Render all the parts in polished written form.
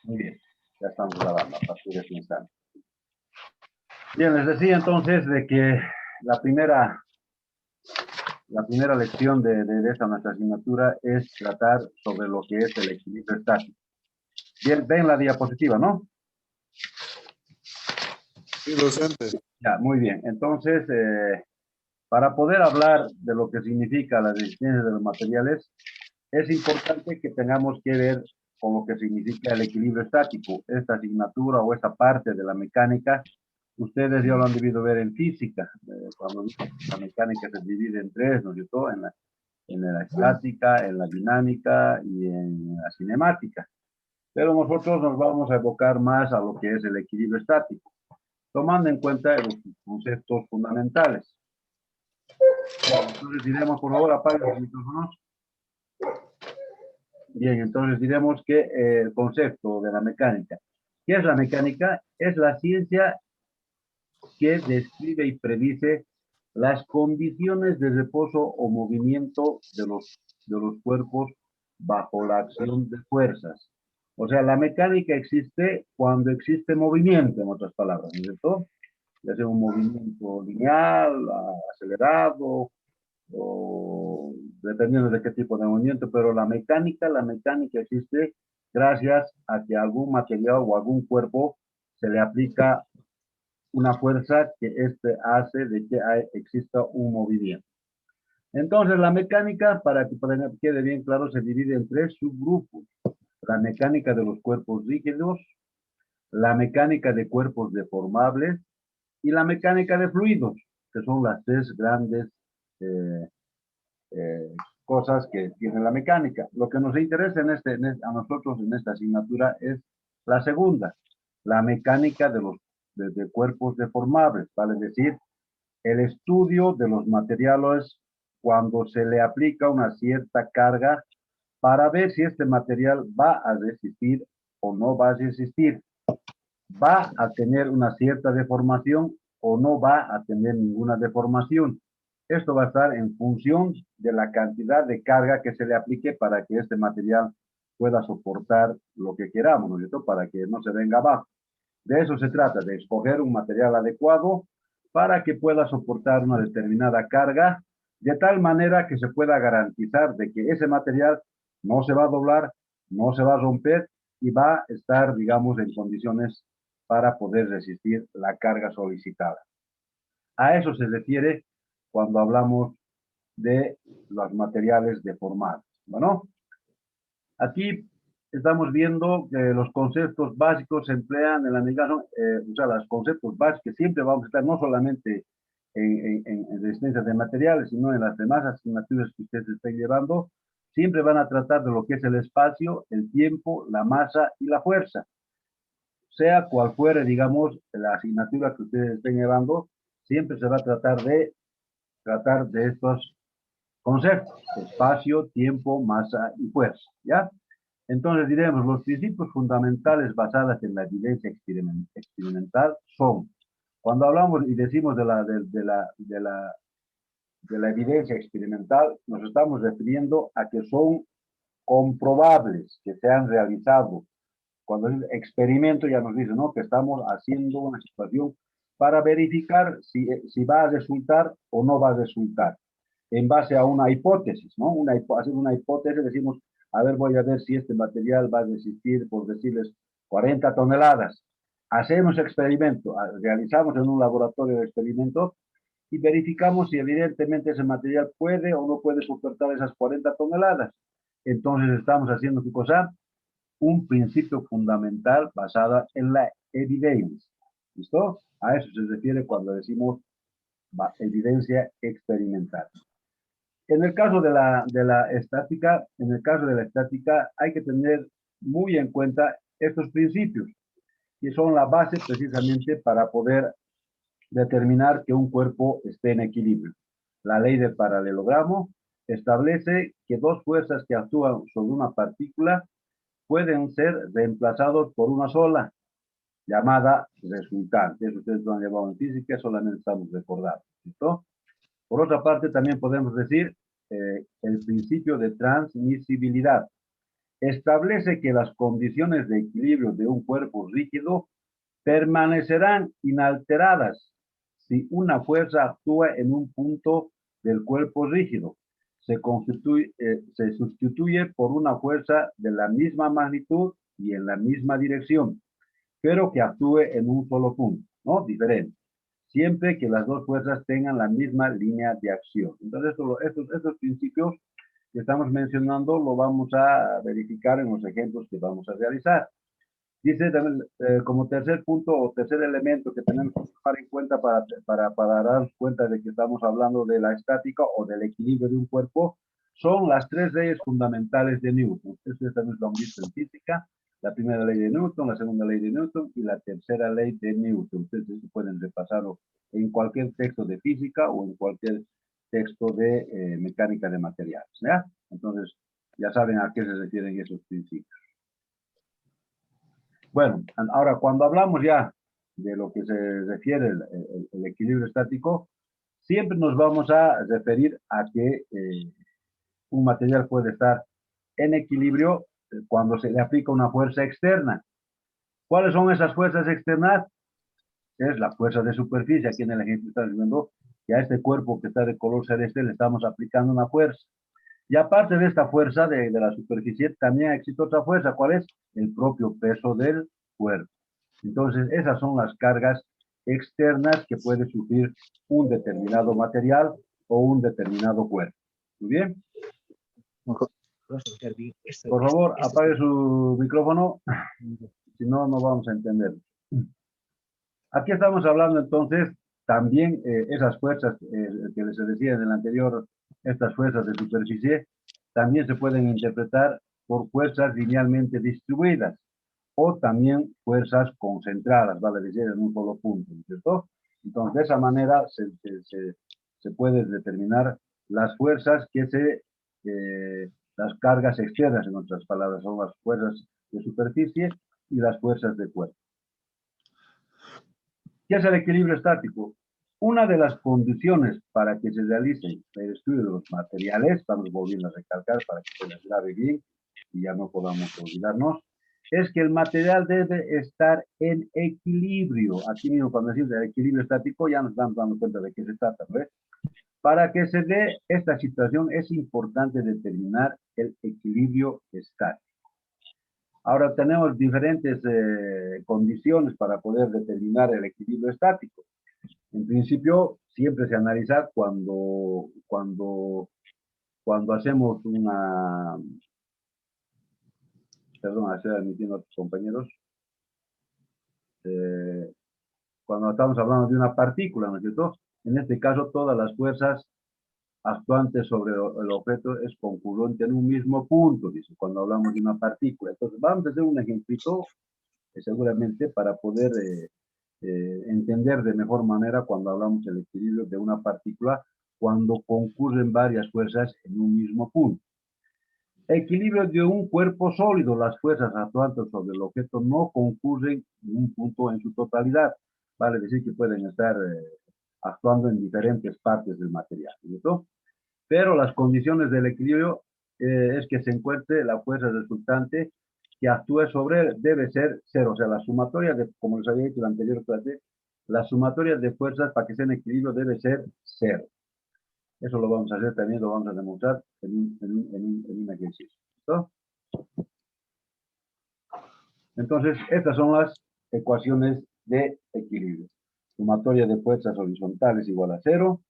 Muy bien, ya estamos grabando a partir de este instante. Bien, les decía entonces de que la primera, la primera lección de esta nuestra asignatura es tratar sobre lo que es el equilibrio estático. Bien, ven la diapositiva, ¿no? Sí, docente. Ya, muy bien. Entonces, para poder hablar de lo que significa la resistencia de los materiales, es importante que tengamos que ver con lo que significa el equilibrio estático. Esta asignatura o esta parte de la mecánica, ustedes ya lo han debido ver en física, cuando la mecánica se divide en tres, ¿no es cierto? En la estática, en la dinámica y en la cinemática. Pero nosotros nos vamos a evocar más a lo que es el equilibrio estático, tomando en cuenta los conceptos fundamentales. Entonces diremos, por favor, apaguen los micrófonos. Bien, entonces diremos que el concepto de la mecánica. ¿Qué es la mecánica? Es la ciencia que describe y predice las condiciones de reposo o movimiento de los cuerpos bajo la acción de fuerzas. O sea, la mecánica existe cuando existe movimiento, en otras palabras, ¿no es cierto? Ya sea un movimiento lineal, acelerado, o dependiendo de qué tipo de movimiento, pero la mecánica existe gracias a que algún material o algún cuerpo se le aplica una fuerza que este hace de que exista un movimiento. Entonces, la mecánica, para que quede bien claro, se divide en tres subgrupos. La mecánica de los cuerpos rígidos, la mecánica de cuerpos deformables y la mecánica de fluidos, que son las tres grandes eh, cosas que tiene la mecánica. Lo que nos interesa a nosotros en esta asignatura es la segunda, la mecánica de cuerpos deformables, vale decir, el estudio de los materiales cuando se le aplica una cierta carga para ver si este material va a resistir o no va a resistir, va a tener una cierta deformación o no va a tener ninguna deformación. Esto va a estar en función de la cantidad de carga que se le aplique para que este material pueda soportar lo que queramos, ¿no es cierto? Para que no se venga abajo. De eso se trata, de escoger un material adecuado para que pueda soportar una determinada carga, de tal manera que se pueda garantizar de que ese material no se va a doblar, no se va a romper y va a estar, digamos, en condiciones para poder resistir la carga solicitada. A eso se refiere cuando hablamos de los materiales deformados. Bueno, aquí estamos viendo que los conceptos básicos se emplean en la negación, o sea, los conceptos básicos siempre vamos a estar no solamente en resistencia de materiales, sino en las demás asignaturas que ustedes estén llevando, siempre van a tratar de lo que es el espacio, el tiempo, la masa y la fuerza. Sea cual fuere, digamos, la asignatura que ustedes estén llevando, siempre se va a tratar de estos conceptos, espacio, tiempo, masa y fuerza, ¿ya? Entonces diremos, los principios fundamentales basados en la evidencia experimental son, cuando hablamos y decimos de la evidencia experimental, nos estamos refiriendo a que son comprobables, que se han realizado. Cuando el experimento ya nos dice, ¿no? Que estamos haciendo una situación para verificar si va a resultar o no va a resultar, en base a una hipótesis, ¿no? Hacer una hipótesis, decimos, a ver, voy a ver si este material va a resistir, por decirles, 40 toneladas. Hacemos experimento, realizamos en un laboratorio de experimento y verificamos si evidentemente ese material puede o no puede soportar esas 40 toneladas. Entonces estamos haciendo, ¿qué cosa? Un principio fundamental basado en la evidencia. ¿Listo? A eso se refiere cuando decimos evidencia experimental. En el caso de la estática, en el caso de la estática hay que tener muy en cuenta estos principios, que son la base precisamente para poder determinar que un cuerpo esté en equilibrio. La ley del paralelogramo establece que dos fuerzas que actúan sobre una partícula pueden ser reemplazados por una sola, llamada resultante. Eso ustedes lo han llevado en física, solamente estamos recordando. ¿Listo? Por otra parte, también podemos decir el principio de transmisibilidad. establece que las condiciones de equilibrio de un cuerpo rígido permanecerán inalteradas si una fuerza actúa en un punto del cuerpo rígido. Se sustituye por una fuerza de la misma magnitud y en la misma dirección, pero que actúe en un solo punto, ¿no? Diferente. Siempre que las dos fuerzas tengan la misma línea de acción. Entonces, estos principios que estamos mencionando lo vamos a verificar en los ejemplos que vamos a realizar. Dice también, como tercer punto o tercer elemento que tenemos que tomar en cuenta para darnos cuenta de que estamos hablando de la estática o del equilibrio de un cuerpo, son las tres leyes fundamentales de Newton. Esto también lo hemos visto en física. La primera ley de Newton, la segunda ley de Newton y la tercera ley de Newton. Ustedes pueden repasarlo en cualquier texto de física o en cualquier texto de mecánica de materiales, ¿ya? Entonces, ya saben a qué se refieren esos principios. Bueno, ahora cuando hablamos ya de lo que se refiere el equilibrio estático, siempre nos vamos a referir a que un material puede estar en equilibrio cuando se le aplica una fuerza externa. ¿Cuáles son esas fuerzas externas? Es la fuerza de superficie. Aquí en el ejemplo está viendo que a este cuerpo que está de color celeste le estamos aplicando una fuerza. Y aparte de esta fuerza de la superficie, también existe otra fuerza. ¿Cuál es? El propio peso del cuerpo. Entonces, esas son las cargas externas que puede sufrir un determinado material o un determinado cuerpo. ¿Muy bien? Por favor, apague su micrófono, si no, no vamos a entender. Aquí estamos hablando entonces también esas fuerzas que les decía en el anterior, estas fuerzas de superficie, también se pueden interpretar por fuerzas linealmente distribuidas o también fuerzas concentradas, vale decir, en un solo punto, ¿cierto? Entonces, de esa manera se puede determinar las fuerzas las cargas externas, en otras palabras, son las fuerzas de superficie y las fuerzas de cuerpo. ¿Qué es el equilibrio estático? Una de las condiciones para que se realice el estudio de los materiales, estamos volviendo a recalcar para que se les grabe bien y ya no podamos olvidarnos, es que el material debe estar en equilibrio. Aquí mismo cuando decimos el equilibrio estático ya nos estamos dando cuenta de qué se trata, ¿ves? Para que se dé esta situación es importante determinar el equilibrio estático. Ahora tenemos diferentes condiciones para poder determinar el equilibrio estático. En principio, siempre se analiza cuando hacemos una... Perdón, estoy admitiendo a tus compañeros. Cuando estamos hablando de una partícula, ¿no es cierto? En este caso, todas las fuerzas actuantes sobre el objeto es concurrente en un mismo punto, dice, cuando hablamos de una partícula. Entonces, vamos a hacer un ejemplito, seguramente, para poder entender de mejor manera cuando hablamos del equilibrio de una partícula, cuando concurren varias fuerzas en un mismo punto. Equilibrio de un cuerpo sólido. Las fuerzas actuantes sobre el objeto no concurren en un punto en su totalidad. Vale decir que pueden estar actuando en diferentes partes del material, ¿cierto? Pero las condiciones del equilibrio es que se encuentre la fuerza resultante que actúe sobre él debe ser cero. O sea, la sumatoria de, como les había dicho en la anterior clase, la sumatoria de fuerzas para que esté en equilibrio debe ser cero. Eso lo vamos a hacer también, lo vamos a demostrar en un ejercicio. ¿Listo? Entonces, estas son las ecuaciones de equilibrio. Sumatoria de fuerzas horizontales igual a cero.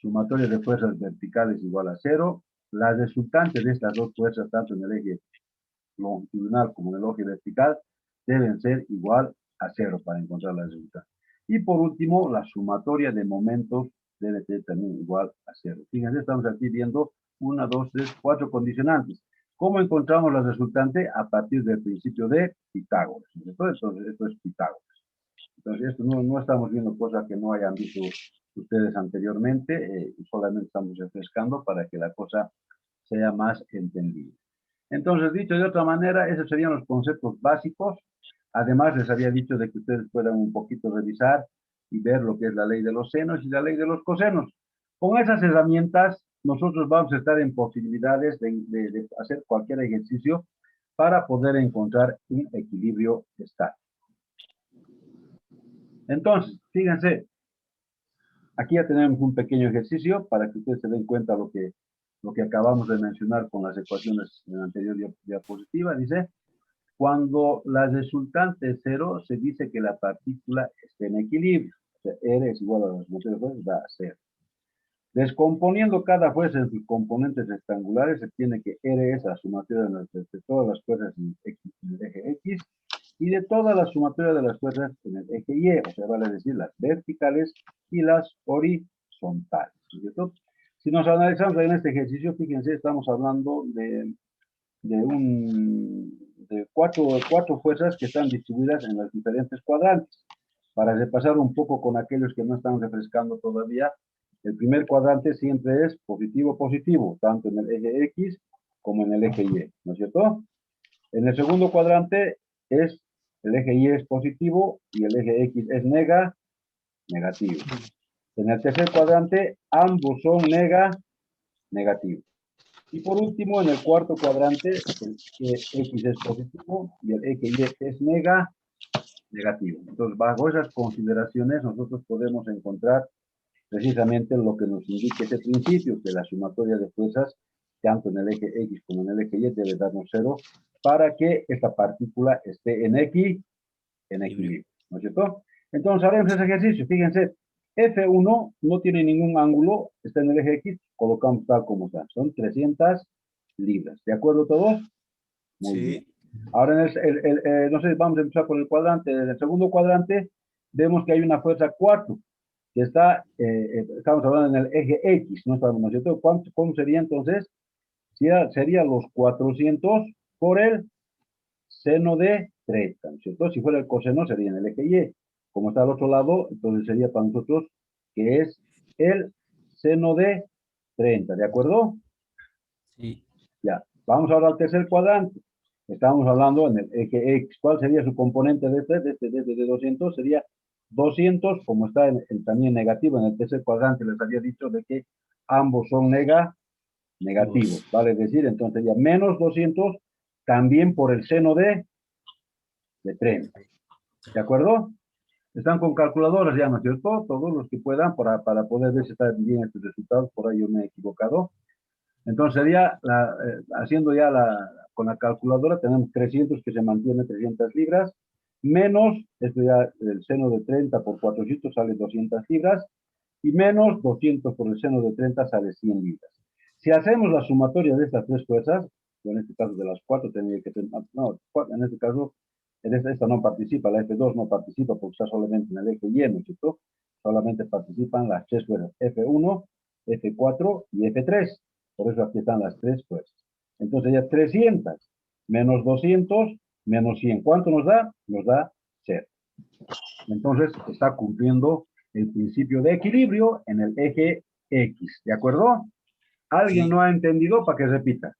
Sumatoria de fuerzas verticales igual a cero. Las resultantes de estas dos fuerzas, tanto en el eje longitudinal como en el eje vertical, deben ser igual a cero para encontrar la resultante. Y por último, la sumatoria de momentos debe ser también igual a cero. Fíjense, estamos aquí viendo 1, 2, 3, 4 condicionantes. ¿Cómo encontramos la resultante? A partir del principio de Pitágoras. Entonces, esto es Pitágoras. Entonces, esto no estamos viendo cosas que no hayan visto ustedes anteriormente, solamente estamos refrescando para que la cosa sea más entendible. Entonces, dicho de otra manera, esos serían los conceptos básicos. Además, les había dicho de que ustedes puedan un poquito revisar y ver lo que es la ley de los senos y la ley de los cosenos. Con esas herramientas, nosotros vamos a estar en posibilidades de hacer cualquier ejercicio para poder encontrar un equilibrio estático. Entonces, fíjense, aquí ya tenemos un pequeño ejercicio para que ustedes se den cuenta lo que acabamos de mencionar con las ecuaciones en la anterior diapositiva. Dice, cuando la resultante es cero, se dice que la partícula está en equilibrio. O sea, R es igual a las fuerzas, da a cero. Descomponiendo cada fuerza en sus componentes rectangulares, se tiene que R es la sumatoria de todas las fuerzas en el eje X y de toda la sumatoria de las fuerzas en el eje Y, o sea, vale decir las verticales y las horizontales, ¿cierto? Si nos analizamos en este ejercicio, fíjense, estamos hablando de cuatro fuerzas que están distribuidas en los diferentes cuadrantes. Para repasar un poco con aquellos que no están refrescando todavía, el primer cuadrante siempre es positivo-positivo, tanto en el eje X como en el eje Y, ¿no es cierto? En el segundo cuadrante el eje Y es positivo y el eje X es negativo. En el tercer cuadrante, ambos son negativos. Y por último, en el cuarto cuadrante, el X es positivo y el eje Y es negativo. Entonces, bajo esas consideraciones, nosotros podemos encontrar precisamente lo que nos indica ese principio, que la sumatoria de fuerzas, tanto en el eje X como en el eje Y, debe darnos cero para que esta partícula esté en equilibrio, ¿no es cierto? Entonces, haremos ese ejercicio. Fíjense, F1 no tiene ningún ángulo, está en el eje X, colocamos tal como está. Son 300 libras. ¿De acuerdo todos? Muy bien. Ahora, no sé, vamos a empezar por el cuadrante. En el segundo cuadrante, vemos que hay una fuerza 4, que está, estamos hablando en el eje X, ¿no? ¿No es cierto? ¿Cómo sería entonces? Sería los 400 por el seno de 30, ¿no es cierto? Si fuera el coseno, sería en el eje Y. Como está al otro lado, entonces sería para nosotros que es el seno de 30, ¿de acuerdo? Sí. Ya. Vamos ahora al tercer cuadrante. Estamos hablando en el eje X. ¿Cuál sería su componente de 200? Sería 200, como está también negativo en el tercer cuadrante, les había dicho de que ambos son negativos, vale decir, entonces sería menos 200 también por el seno de 30. ¿De acuerdo? Están con calculadoras ya, ¿no es cierto? Todos los que puedan para poder ver si están bien estos resultados, por ahí yo me he equivocado. Entonces sería, haciendo ya con la calculadora, tenemos 300 que se mantiene 300 libras, menos, esto ya, el seno de 30 por 400 sale 200 libras, y menos 200 por el seno de 30 sale 100 libras. Si hacemos la sumatoria de estas tres fuerzas, o en este caso de las cuatro, tendría que ser, no, en este caso, esta no participa, la F2 no participa porque está solamente en el eje Y, ¿no es cierto? Solamente participan las tres fuerzas, F1, F4 y F3. Por eso aquí están las tres fuerzas. Entonces ya 300 menos 200 menos 100. ¿Cuánto nos da? Nos da 0. Entonces está cumpliendo el principio de equilibrio en el eje X. ¿De acuerdo? ¿Alguien no ha entendido? Para que repita.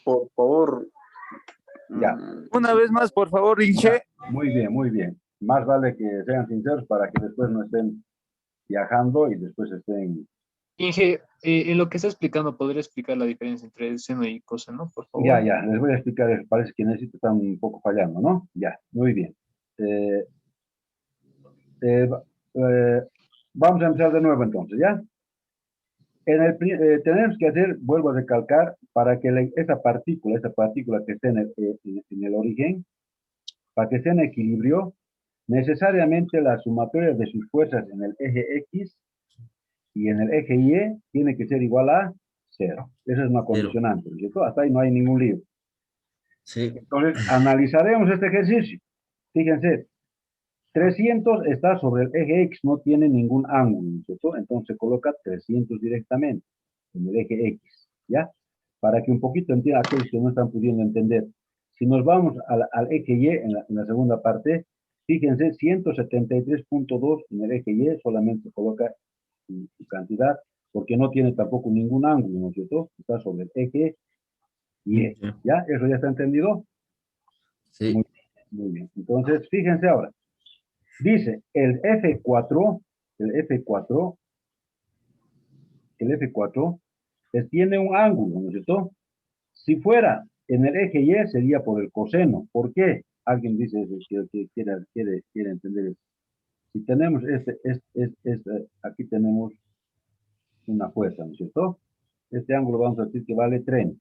Por favor. Ya. Una vez más, por favor, Inche. Muy bien, muy bien. Más vale que sean sinceros para que después no estén viajando y después estén... Inge, en lo que está explicando, ¿podría explicar la diferencia entre seno y coseno, por favor? Ya, les voy a explicar eso. Parece que necesito, están un poco fallando, ¿no? Ya, muy bien. Vamos a empezar de nuevo entonces, ¿ya? Tenemos que hacer, vuelvo a recalcar, para que esta partícula que esté en el origen, para que esté en equilibrio, necesariamente la sumatoria de sus fuerzas en el eje X y en el eje Y tiene que ser igual a 0. Esa es una condicionante, ¿no es cierto? Hasta ahí no hay ningún lío. Sí. Entonces, analizaremos este ejercicio. Fíjense, 300 está sobre el eje X, no tiene ningún ángulo, ¿no es cierto? Entonces se coloca 300 directamente en el eje X, ¿ya? Para que un poquito entiendan aquellos que no están pudiendo entender. Si nos vamos al eje Y en la segunda parte, fíjense, 173.2 en el eje Y solamente coloca su cantidad, porque no tiene tampoco ningún ángulo, ¿no es cierto? Está sobre el eje Y, ¿ya? ¿Eso ya está entendido? Sí. Muy bien. Entonces, fíjense ahora. Dice, el F4 tiene un ángulo, ¿no es cierto? Si fuera en el eje Y, sería por el coseno. ¿Por qué? Alguien dice que quiere entender eso. Si tenemos aquí tenemos una fuerza, ¿no es cierto? Este ángulo vamos a decir que vale 30.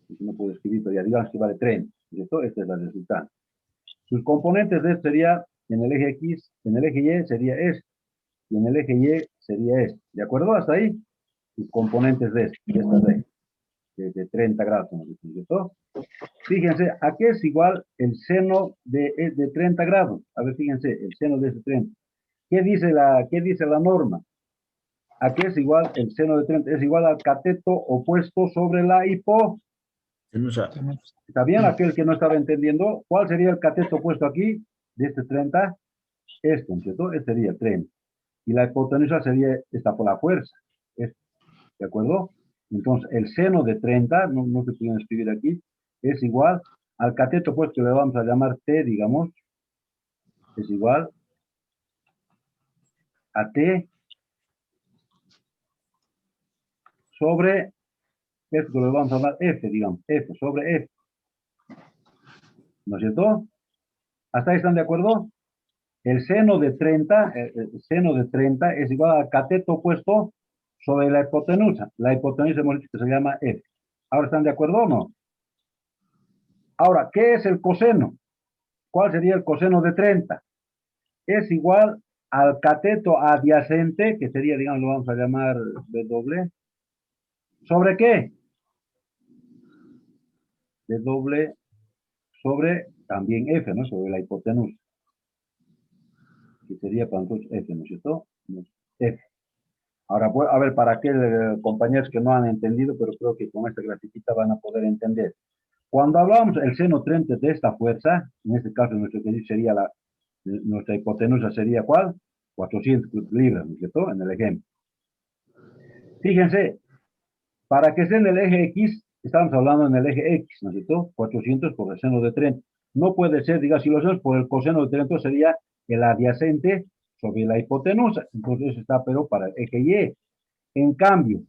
Si no puedo escribir todavía, digamos que vale 30, ¿no es cierto? Esta es la resultante. Sus componentes de esto sería, en el eje X, en el eje Y sería este, y en el eje Y sería este. ¿De acuerdo? Hasta ahí. Sus componentes de esta recta, de 30 grados, ¿no es cierto? Fíjense, ¿a qué es igual el seno de 30 grados? A ver, fíjense, el seno de ese 30. ¿Qué dice la norma? ¿A qué es igual el seno de 30? Es igual al cateto opuesto sobre la hipotenusa. ¿Está bien? Aquel que no estaba entendiendo, ¿cuál sería el cateto opuesto aquí de este 30? Este, ¿no es cierto? Este sería el 30. Y la hipotenusa sería esta por la fuerza. ¿De acuerdo? Entonces, el seno de 30, no se pueden escribir aquí, es igual al cateto opuesto que le vamos a llamar T, digamos, es igual a T sobre esto que le vamos a llamar F, digamos, F sobre F. ¿No es cierto? ¿Hasta ahí están de acuerdo? El seno de 30, es igual al cateto opuesto sobre la hipotenusa. La hipotenusa hemos dicho que se llama F. ¿Ahora están de acuerdo o no? Ahora, ¿qué es el coseno? ¿Cuál sería el coseno de 30? Es igual al cateto adyacente, que sería, digamos, lo vamos a llamar W. ¿Sobre qué? W sobre también F, ¿no? Sobre la hipotenusa. Que sería para nosotros F, ¿no es cierto? F. Ahora, a ver, para aquellos compañeros que no han entendido, pero creo que con esta grafiquita van a poder entender. Cuando hablamos del seno 30 de esta fuerza, en este caso nuestro ejercicio sería nuestra hipotenusa sería ¿cuál? 400 libras, ¿no es cierto? En el ejemplo. Fíjense, para que esté en el eje X, estamos hablando en el eje X, ¿no es cierto? 400 por el seno de 30. No puede ser, diga, si lo hacemos por el coseno de 30, sería el adyacente sobre la hipotenusa. Entonces eso está, pero para el eje Y. En cambio,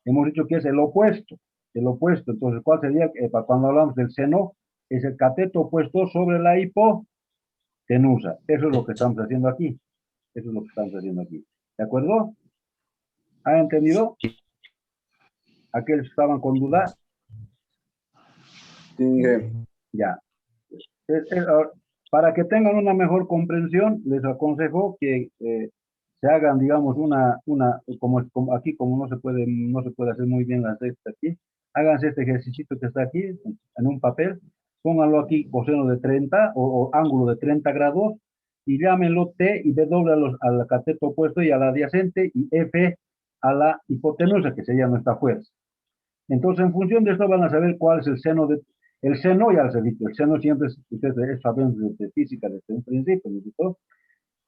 hemos dicho que es el opuesto. El opuesto, entonces, ¿cuál sería? Cuando hablamos del seno, es el cateto opuesto sobre la hipotenusa. Eso es lo que estamos haciendo aquí. Eso es lo que estamos haciendo aquí. ¿De acuerdo? ¿Han entendido? Aquellos que estaban con duda. Sí, Ya. Para que tengan una mejor comprensión, les aconsejo que se hagan, digamos, como aquí, como no se puede hacer muy bien las rectas aquí, háganse este ejercicio que está aquí, en un papel, pónganlo aquí, coseno de 30, o ángulo de 30 grados, y llámenlo T y W al cateto opuesto y al adyacente, y F a la hipotenusa, que sería nuestra fuerza. Entonces, en función de esto van a saber cuál es el seno el seno, ya les he dicho, el seno siempre ustedes saben de física desde un principio, ¿no es cierto?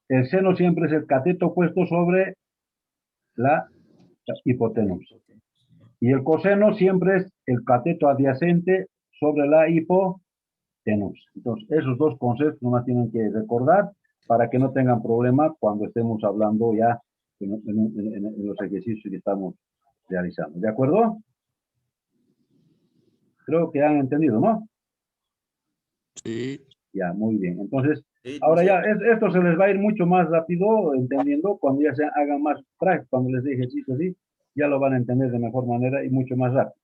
El seno siempre es el cateto opuesto sobre la hipotenusa. Y el coseno siempre es el cateto adyacente sobre la hipotenusa. Entonces, esos dos conceptos nomás tienen que recordar para que no tengan problema cuando estemos hablando ya en los ejercicios que estamos realizando. ¿De acuerdo? Creo que han entendido, ¿no? Sí. Ya, muy bien. Entonces, Sí, ahora ya, licenciado. esto se les va a ir mucho más rápido entendiendo cuando ya se hagan más prácticas, cuando les dé ejercicio así, ya lo van a entender de mejor manera y mucho más rápido.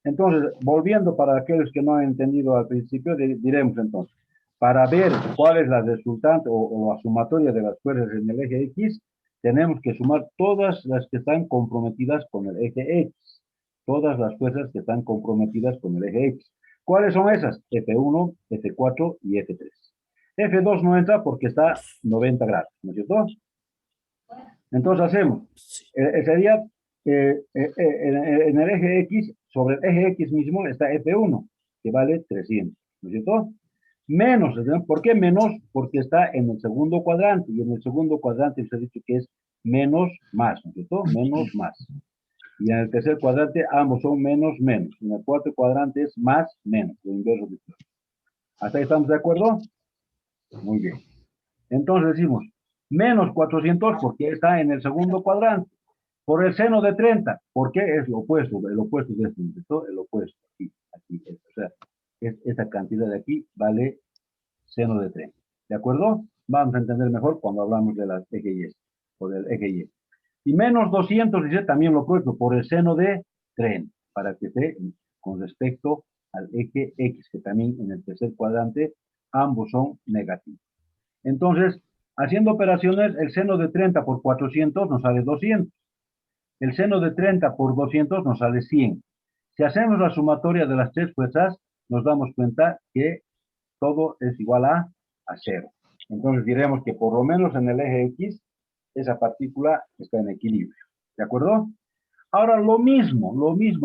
Entonces, volviendo para aquellos que no han entendido al principio, diremos entonces, para ver cuál es la resultante o la sumatoria de las fuerzas en el eje X, tenemos que sumar todas las que están comprometidas con el eje X. Todas las fuerzas que están comprometidas con el eje X. ¿Cuáles son esas? F1, F4 y F3. F2 no entra porque está 90 grados, ¿no es cierto? Entonces hacemos, sería en el eje X, sobre el eje X mismo está F1, que vale 300, ¿no es cierto? Menos, ¿por qué menos? Porque está en el segundo cuadrante, y en el segundo cuadrante se ha dicho que es menos más, ¿no es cierto? Menos más. Y en el tercer cuadrante ambos son menos menos. En el cuarto cuadrante es más menos, lo inverso de esto. ¿Hasta ahí estamos de acuerdo? Muy bien. Entonces decimos, menos 400 porque está en el segundo cuadrante. por el seno de 30. ¿Por qué? Es lo opuesto de esto, ¿no? El opuesto, aquí. O sea, esta cantidad de aquí vale seno de 30. ¿De acuerdo? Vamos a entender mejor cuando hablamos de las eje Y, o del eje Y. Y menos 200 dice también lo opuesto, por el seno de 30, para que esté con respecto al eje X, que también en el tercer cuadrante ambos son negativos. Entonces, haciendo operaciones, el seno de 30 por 400 nos sale 200. El seno de 30 por 200 nos sale 100. Si hacemos la sumatoria de las tres fuerzas, nos damos cuenta que todo es igual a 0. Entonces diremos que por lo menos en el eje X, esa partícula está en equilibrio. ¿De acuerdo? Ahora lo mismo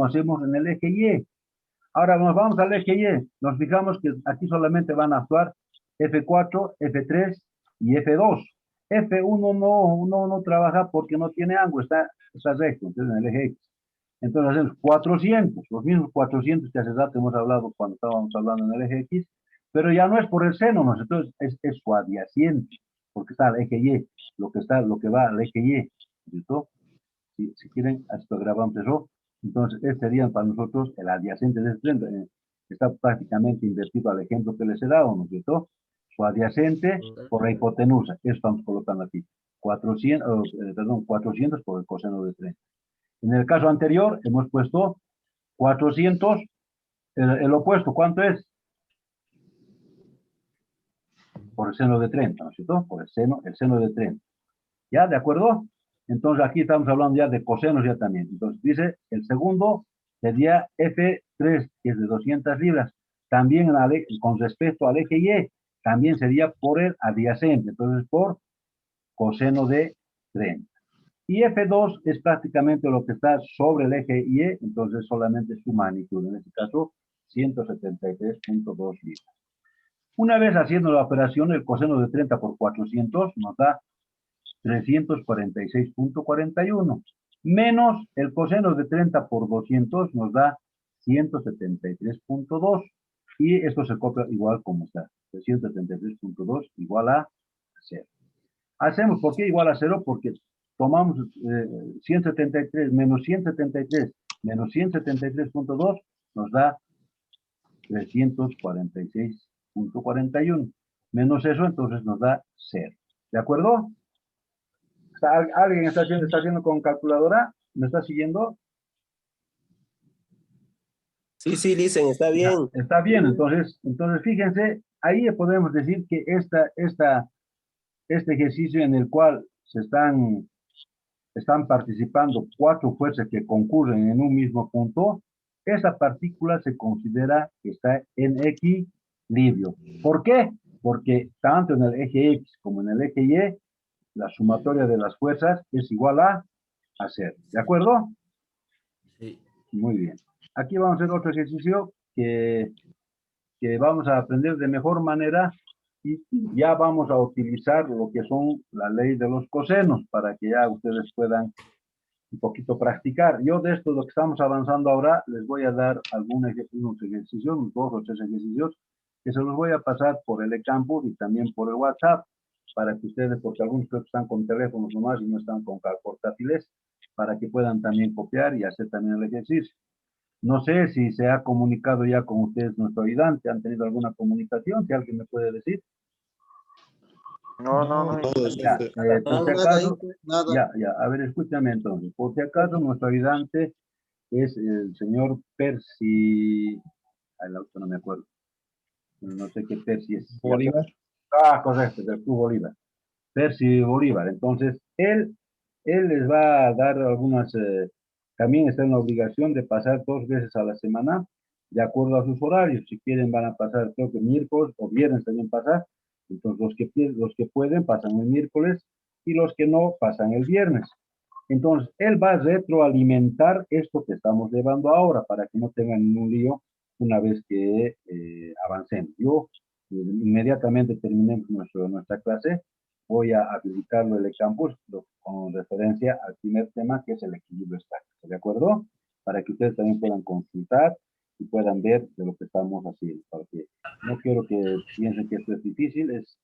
hacemos en el eje Y. Ahora nos vamos al eje Y. Nos fijamos que aquí solamente van a actuar F4, F3 y F2. F1 no trabaja porque no tiene ángulo, está recto, entonces en el eje X. Entonces hacemos 400, los mismos 400 que hace rato hemos hablado cuando estábamos hablando en el eje X, pero ya no es por el seno, ¿no? Entonces es su adyacente, porque está el eje Y, lo que va al eje Y, ¿cierto? Si quieren, esto grabamos eso. Entonces, este sería para nosotros el adyacente de este tren. Está prácticamente invertido al ejemplo que les he dado, ¿no es cierto? Su adyacente por la hipotenusa. Eso estamos colocando aquí. 400 por el coseno de 30. En el caso anterior, hemos puesto 400, el opuesto, ¿cuánto es? Por el seno de 30, ¿no es cierto? Por el seno de 30. ¿Ya? ¿De acuerdo? Entonces aquí estamos hablando ya de cosenos ya también. Entonces dice, el segundo sería F3, que es de 200 libras. También con respecto al eje Y, también sería por el adyacente. Entonces por coseno de 30. Y F2 es prácticamente lo que está sobre el eje Y, entonces solamente su magnitud. En este caso, 173.2 libras. Una vez haciendo la operación, el coseno de 30 por 400 nos da 346.41, menos el coseno de 30 por 200 nos da 173.2, y esto se copia igual como está, 173.2 igual a 0. Hacemos, ¿por qué igual a 0? Porque tomamos 173 menos 173 menos 173.2 nos da 346.41. Menos eso, entonces nos da 0. ¿De acuerdo? ¿Alguien está haciendo con calculadora? ¿Me está siguiendo? Sí, sí, dicen, está Ya, bien. está bien, entonces fíjense, ahí podemos decir que este ejercicio en el cual están participando 4 fuerzas que concurren en un mismo punto, esa partícula se considera que está en equilibrio. ¿Por qué? Porque tanto en el eje X como en el eje Y, la sumatoria de las fuerzas es igual a 0. ¿De acuerdo? Sí. Muy bien. Aquí vamos a hacer otro ejercicio que vamos a aprender de mejor manera, y ya vamos a utilizar lo que son la ley de los cosenos para que ya ustedes puedan un poquito practicar. Yo de esto, lo que estamos avanzando ahora, les voy a dar unos ejercicios, 2 o 3 ejercicios, que se los voy a pasar por el eCampus y también por el WhatsApp, para que ustedes, porque algunos creo que están con teléfonos nomás y no están con portátiles, para que puedan también copiar y hacer también el ejercicio. No sé si se ha comunicado ya con ustedes nuestro ayudante, ¿han tenido alguna comunicación? Si alguien me puede decir. No. Ya, por si Nada, acaso, nada. a ver, escúchame entonces. Por si acaso, nuestro ayudante es el señor Percy, el auto no me acuerdo, no sé qué Percy es. Bolívar. Correcto, del Club Bolívar. Percy Bolívar. Entonces, él les va a dar algunas, también está en la obligación de pasar 2 veces a la semana, de acuerdo a sus horarios. Si quieren van a pasar, creo que miércoles o viernes también pasar. Entonces, los que pueden pasan el miércoles y los que no pasan el viernes. Entonces, él va a retroalimentar esto que estamos llevando ahora para que no tengan ningún lío una vez que avancemos. Yo, inmediatamente terminemos nuestra clase, voy a habilitarlo el campus con referencia al primer tema, que es el equilibrio estático, ¿de acuerdo? Para que ustedes también puedan consultar y puedan ver de lo que estamos haciendo, porque no quiero que piensen que esto es difícil, es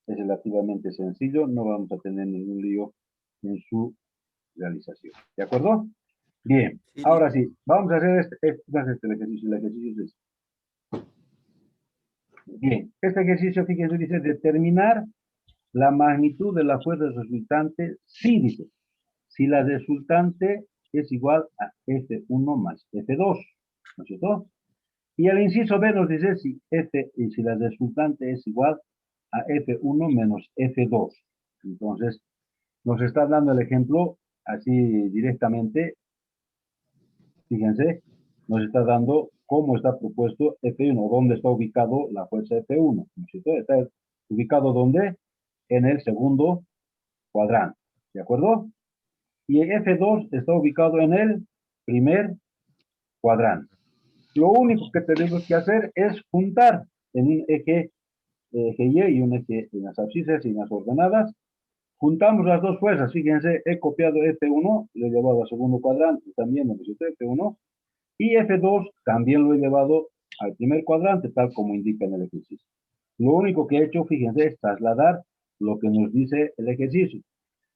relativamente sencillo, no vamos a tener ningún lío en su realización. ¿De acuerdo? Bien, Sí. ahora sí, vamos a hacer el ejercicio. El ejercicio es este. Bien, este ejercicio, fíjense, dice determinar la magnitud de la fuerza resultante si, dice, si la resultante es igual a F1 más F2, ¿no es cierto? Y el inciso B nos dice si la resultante es igual a F1 menos F2. Entonces, nos está dando el ejemplo así directamente. Fíjense, nos está dando cómo está propuesto F1, dónde está ubicado la fuerza F1. ¿No es cierto? Está ubicado ¿dónde? En el segundo cuadrante. ¿De acuerdo? Y F2 está ubicado en el primer cuadrante. Lo único que tenemos que hacer es juntar en un eje Y y un eje en las abscisas y en las ordenadas. Juntamos las dos fuerzas. Fíjense, he copiado F1, lo he llevado al segundo cuadrante, también necesito F1, y F2 también lo he llevado al primer cuadrante, tal como indica en el ejercicio. Lo único que he hecho, fíjense, es trasladar lo que nos dice el ejercicio.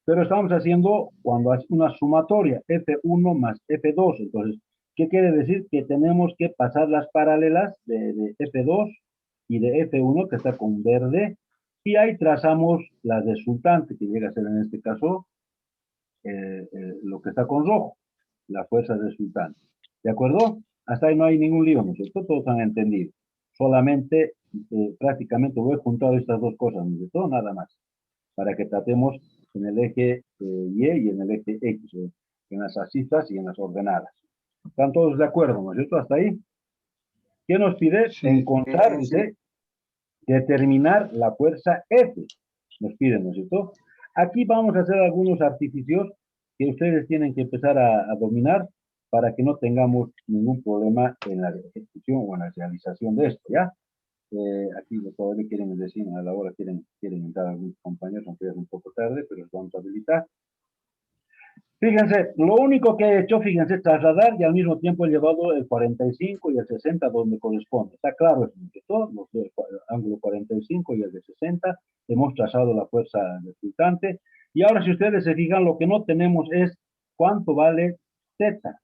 Pero estamos haciendo cuando es una sumatoria, F1 más F2. Entonces, ¿qué quiere decir? Que tenemos que pasar las paralelas de F2 y de F1, que está con verde, y ahí trazamos la resultante, que llega a ser en este caso lo que está con rojo, la fuerza resultante. ¿De acuerdo? Hasta ahí no hay ningún lío, ¿no es cierto? Todos han entendido. Solamente, prácticamente, voy a juntar estas dos cosas, ¿no es cierto? Nada más, para que tratemos en el eje Y y en el eje X, en las abscisas y en las ordenadas. ¿Están todos de acuerdo, no es cierto? Hasta ahí. ¿Qué nos pide? Sí. Encontrar, dice, determinar la fuerza F. Nos piden, ¿no es cierto? Aquí vamos a hacer algunos artificios que ustedes tienen que empezar a dominar para que no tengamos ningún problema en la ejecución o en la realización de esto, ¿ya? Aquí todavía quieren decir, a la hora quieren entrar algunos compañeros, aunque es un poco tarde, pero los vamos a habilitar. Fíjense, lo único que he hecho, fíjense, trasladar y al mismo tiempo he llevado el 45 y el 60 donde corresponde. Está claro, es todo, los del ángulo 45 y el de 60, hemos trazado la fuerza resultante. Y ahora si ustedes se fijan, lo que no tenemos es cuánto vale Z.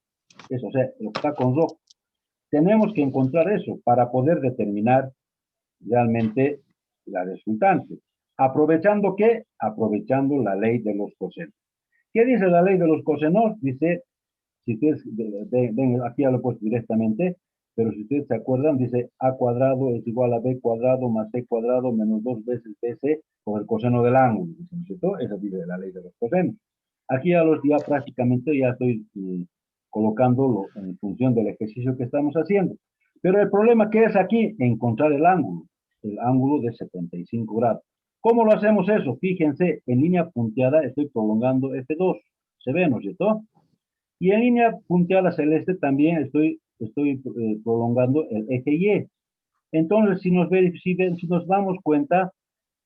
Eso, o sea, lo que está con rojo. Tenemos que encontrar eso para poder determinar realmente la resultante. ¿Aprovechando qué? Aprovechando la ley de los cosenos. ¿Qué dice la ley de los cosenos? Dice, si ustedes ven, aquí ya lo he puesto directamente, pero si ustedes se acuerdan, dice a cuadrado es igual a b cuadrado más c cuadrado menos 2 veces bc por el coseno del ángulo, ¿no es cierto? Esa dice la ley de los cosenos. Aquí ya prácticamente ya estoy colocándolo en función del ejercicio que estamos haciendo. Pero el problema que es aquí, encontrar el ángulo de 75 grados. ¿Cómo lo hacemos eso? Fíjense, en línea punteada estoy prolongando F2. ¿Se ve, no es cierto? Y en línea punteada celeste también estoy prolongando el eje Y. Entonces, si nos damos cuenta,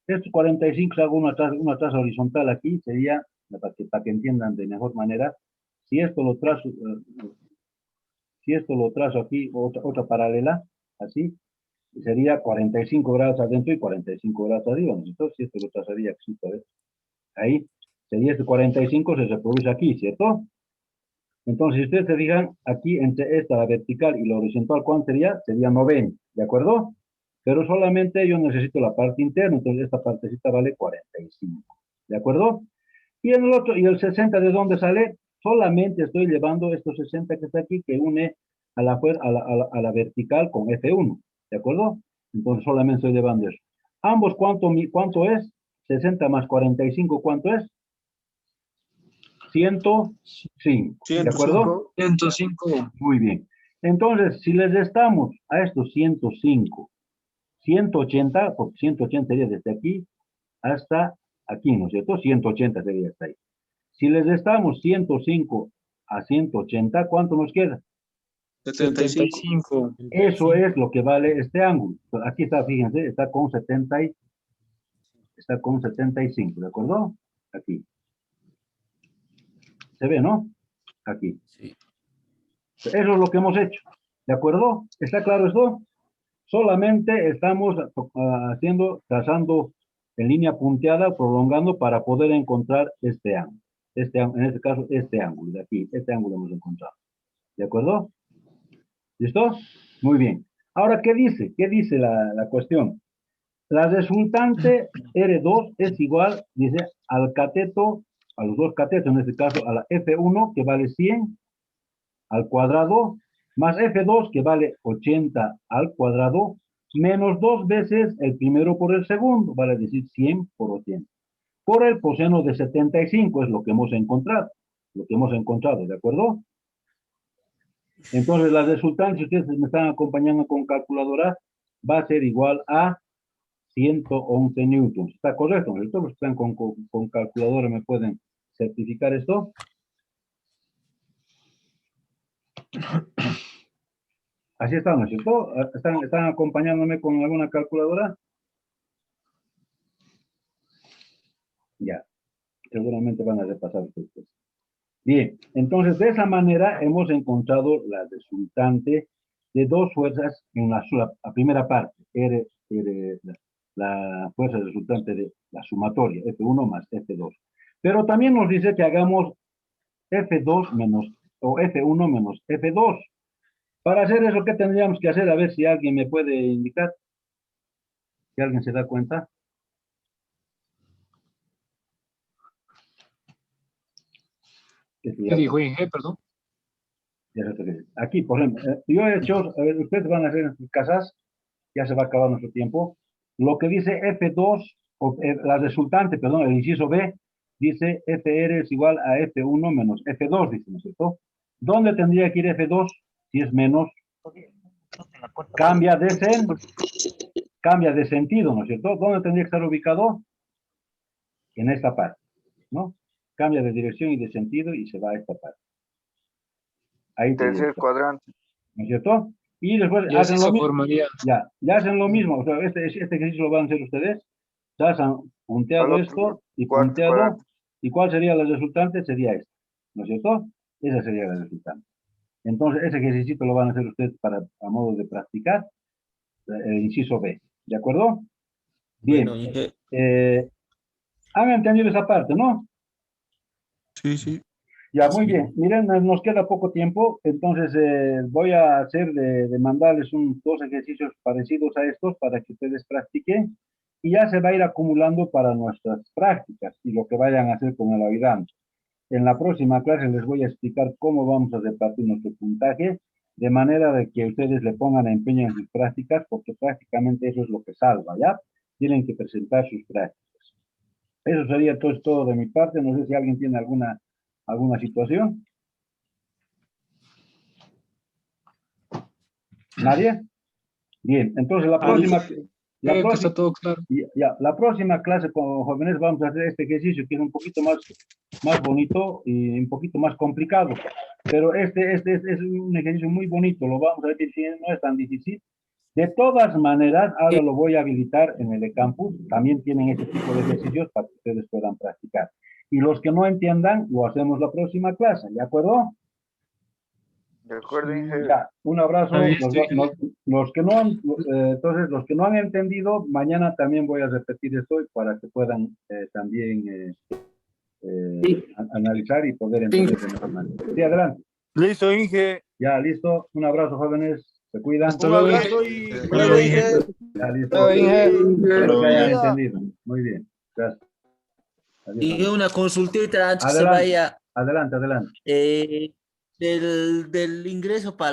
estos 45, si hago una traza horizontal aquí, sería, para que entiendan de mejor manera, si esto lo trazo aquí, otra paralela, así, sería 45 grados adentro y 45 grados arriba. Entonces, si esto lo trazaría aquí, ahí, sería este 45, se reproduce aquí, ¿cierto? Entonces, si ustedes se fijan, aquí entre esta, la vertical y la horizontal, ¿cuánto sería? Sería 90, ¿de acuerdo? Pero solamente yo necesito la parte interna, entonces esta partecita vale 45, ¿de acuerdo? Y en el otro, y el 60, ¿de dónde sale? Solamente estoy llevando estos 60 que está aquí, que une a la vertical con F1, ¿de acuerdo? Entonces solamente estoy llevando eso. Ambos, ¿cuánto es? 60 más 45, ¿cuánto es? 105, ¿de acuerdo? 105. Muy bien. Entonces, si les restamos a estos 105, 180, porque 180 sería desde aquí hasta aquí, ¿no es cierto? 180 sería hasta ahí. Si les restamos 105 a 180, ¿cuánto nos queda? 75. Eso es lo que vale este ángulo. Aquí está, fíjense, está con 75, ¿de acuerdo? Aquí. ¿Se ve, no? Aquí. Sí. Eso es lo que hemos hecho. ¿De acuerdo? ¿Está claro esto? Solamente estamos trazando en línea punteada, prolongando para poder encontrar este ángulo. en este caso, este ángulo de aquí, este ángulo hemos encontrado. ¿De acuerdo? ¿Listo? Muy bien. Ahora, ¿qué dice? ¿Qué dice la cuestión? La resultante R2 es igual, dice, al cateto, a los dos catetos, en este caso, a la F1, que vale 100 al cuadrado, más F2, que vale 80 al cuadrado, menos 2 veces el primero por el segundo, vale decir 100 por 80. Por el coseno de 75 es lo que hemos encontrado, ¿de acuerdo? Entonces, la resultante, si ustedes me están acompañando con calculadora, va a ser igual a 111 newtons. ¿Está correcto? Todos los que están con calculadora me pueden certificar esto. Así está, ¿no es cierto? ¿Están acompañándome con alguna calculadora? Ya, seguramente van a repasar ustedes. Bien, entonces de esa manera hemos encontrado la resultante de dos fuerzas en la primera parte, la fuerza resultante de la sumatoria, F1 más F2. Pero también nos dice que hagamos F2 menos, o F1 menos F2. Para hacer eso, ¿qué tendríamos que hacer? A ver si alguien me puede indicar. Si alguien se da cuenta. ¿Qué dijo Inge, perdón? Aquí, por ejemplo, yo he hecho, a ver, ustedes van a hacer en sus casas, ya se va a acabar nuestro tiempo, lo que dice F2, la resultante, perdón, el inciso B, dice FR es igual a F1 menos F2, dice, ¿no es cierto? ¿Dónde tendría que ir F2? Si es menos, cambia de sentido, ¿no es cierto? ¿Dónde tendría que estar ubicado? En esta parte, ¿no? Cambia de dirección y de sentido y se va a esta parte. Ahí Tercer cuadrante. ¿no es cierto? Y después Ya hacen se lo mismo. formaría. Ya hacen lo mismo. O sea, este ejercicio lo van a hacer ustedes. Ya han punteado Al esto otro, y cuarto punteado. cuadrante. ¿Y cuál sería la resultante? Sería esta. ¿No es cierto? Esa sería la resultante. Entonces, ese ejercicio lo van a hacer ustedes a modo de practicar. El inciso B. ¿De acuerdo? Bien. Bueno, Inge, ¿Han entendido esa parte, no? Sí, sí. Ya, muy bien. Miren, nos queda poco tiempo, entonces voy a hacer de mandarles dos ejercicios parecidos a estos para que ustedes practiquen y ya se va a ir acumulando para nuestras prácticas y lo que vayan a hacer con el ayudante. En la próxima clase les voy a explicar cómo vamos a repartir nuestro puntaje de manera de que ustedes le pongan empeño en sus prácticas porque prácticamente eso es lo que salva, ¿ya? Tienen que presentar sus prácticas. Eso sería todo de mi parte. No sé si alguien tiene alguna situación. ¿Nadie? Bien, entonces la Que está todo claro. próxima clase con jóvenes vamos a hacer este ejercicio que es un poquito más bonito y un poquito más complicado. Pero este es un ejercicio muy bonito, lo vamos a ver, no es tan difícil. De todas maneras, ahora lo voy a habilitar en el eCampus. También tienen este tipo de ejercicios para que ustedes puedan practicar. Y los que no entiendan, lo hacemos la próxima clase, ¿de acuerdo? De acuerdo, Inge. Ya, un abrazo. Ahí estoy. Los que no han, entonces, los que no han entendido, mañana también voy a repetir esto para que puedan también analizar y poder entender de mejor manera. Sí, adelante. Listo, Inge. Ya, listo. Un abrazo, jóvenes. Se cuidan. Hasta Un luego, abrazo Inge. y Hasta luego, Inge. Ya, listo. Hasta luego, Inge. Espero que hayan Cuida. entendido. Muy bien. Gracias. Adiós, y amigos. una consultita antes que se Adelante. vaya Adelante. del ingreso para